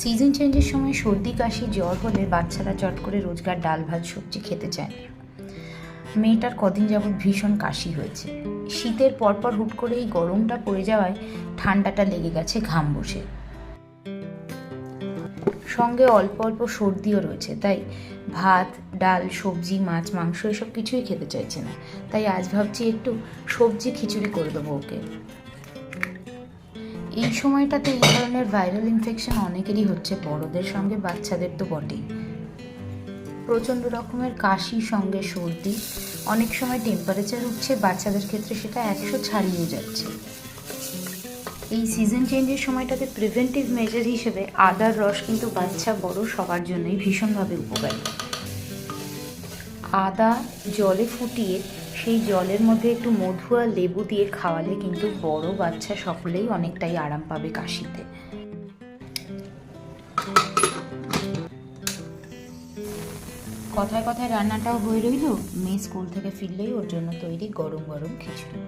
Season চেঞ্জের সময় সর্দি কাশি জ্বর হলে বাচ্চারা চট করে রোজকার ডাল ভাত সবজি খেতে চায় না। মেয়েটার কদিন যাবৎ ভীষণ কাশি হয়েছে। শীতের পরপর হুট করে এই গরমটা পড়ে যাওয়ায় ঠান্ডাটা লেগে গেছে, ঘাম বসে, সঙ্গে অল্প অল্প সর্দিও রয়েছে। তাই ভাত ডাল সবজি মাছ মাংস এসব কিছুই খেতে চাইছে না। তাই আজ ভাবছি একটু সবজি খিচুড়ি করে দেবো ওকে। এই সময়টাতে এই ধরনের ভাইরাল ইনফেকশন অনেকেরই হচ্ছে, বড়দের সঙ্গে বাচ্চাদের তো বটেই। প্রচণ্ড রকমের কাশি সঙ্গে সর্দি, অনেক সময় টেম্পারেচার উঠছে, বাচ্চাদের ক্ষেত্রে সেটা 100 ছাড়িয়ে যাচ্ছে। এই সিজন চেঞ্জের সময়টাতে প্রিভেন্টিভ মেজার হিসেবে আদার রস কিন্তু বাচ্চা বড় সবার জন্যই ভীষণভাবে উপকারী। আদা জলে ফুটিয়ে সেই জলের মধ্যে একটু মধু আর লেবু দিয়ে খাওয়ালে কিন্তু বড় বাচ্চা সকলেই অনেকটাই আরাম পাবে কাশিতে। কথায় কথায় রান্নাটাও হয়ে রইল। মেয়ে স্কুল থেকে ফিরলেই ওর জন্য তৈরি গরম গরম খিচুড়ি।